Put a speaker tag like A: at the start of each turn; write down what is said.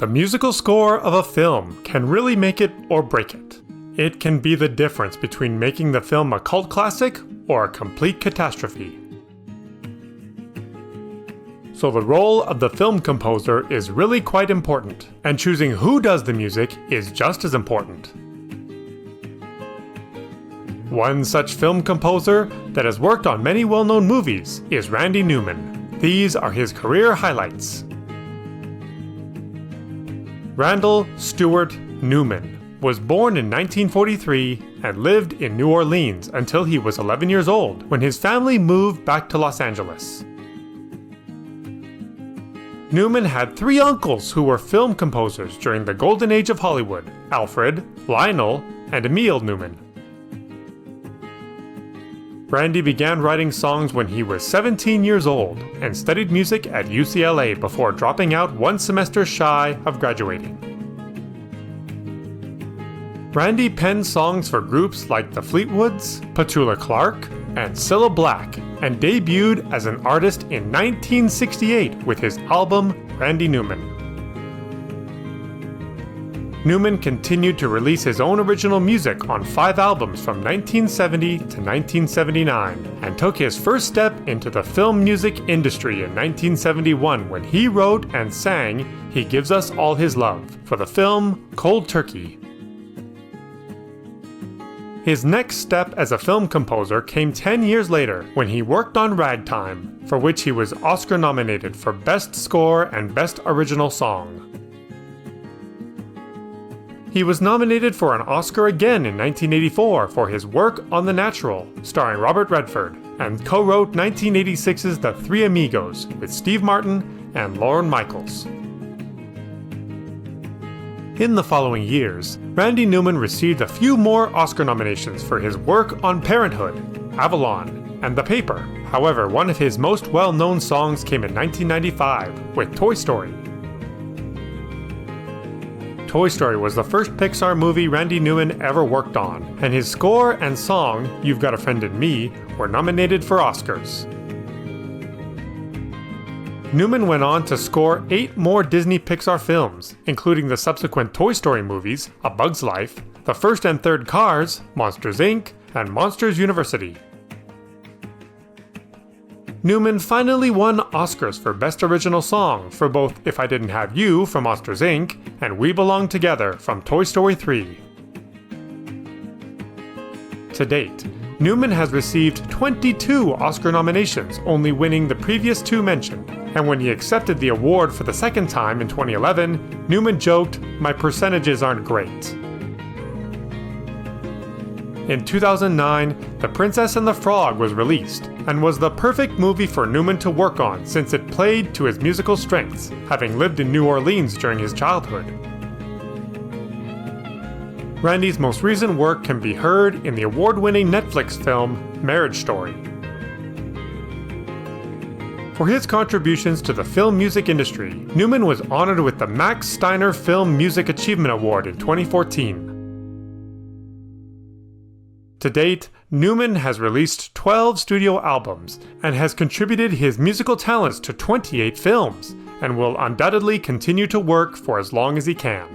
A: The musical score of a film can really make it or break it. It can be the difference between making the film a cult classic or a complete catastrophe. So the role of the film composer is really quite important, and choosing who does the music is just as important. One such film composer that has worked on many well-known movies is Randy Newman. These are his career highlights. Randall Stewart Newman was born in 1943 and lived in New Orleans until he was 11 years old when his family moved back to Los Angeles. Newman had three uncles who were film composers during the golden age of Hollywood: Alfred, Lionel, and Emil Newman. Randy began writing songs when he was 17 years old and studied music at UCLA before dropping out one semester shy of graduating. Randy penned songs for groups like the Fleetwoods, Petula Clark, and Cilla Black, and debuted as an artist in 1968 with his album Randy Newman. Newman continued to release his own original music on 5 albums from 1970 to 1979, and took his first step into the film music industry in 1971 when he wrote and sang He Gives Us All His Love for the film Cold Turkey. His next step as a film composer came 10 years later when he worked on Ragtime, for which he was Oscar nominated for Best Score and Best Original Song. He was nominated for an Oscar again in 1984 for his work on The Natural, starring Robert Redford, and co-wrote 1986's The Three Amigos with Steve Martin and Lorne Michaels. In the following years, Randy Newman received a few more Oscar nominations for his work on Parenthood, Avalon, and The Paper. However, one of his most well-known songs came in 1995 with Toy Story. Toy Story was the first Pixar movie Randy Newman ever worked on, and his score and song, You've Got a Friend in Me, were nominated for Oscars. Newman went on to score 8 more Disney Pixar films, including the subsequent Toy Story movies, A Bug's Life, the first and third Cars, Monsters, Inc., and Monsters University. Newman finally won Oscars for Best Original Song for both If I Didn't Have You from Monsters, Inc. and We Belong Together from Toy Story 3. To date, Newman has received 22 Oscar nominations, only winning the previous 2 mentioned, and when he accepted the award for the second time in 2011, Newman joked, "My percentages aren't great." In 2009, The Princess and the Frog was released, and was the perfect movie for Newman to work on since it played to his musical strengths, having lived in New Orleans during his childhood. Randy's most recent work can be heard in the award-winning Netflix film Marriage Story. For his contributions to the film music industry, Newman was honored with the Max Steiner Film Music Achievement Award in 2014. To date, Newman has released 12 studio albums and has contributed his musical talents to 28 films, and will undoubtedly continue to work for as long as he can.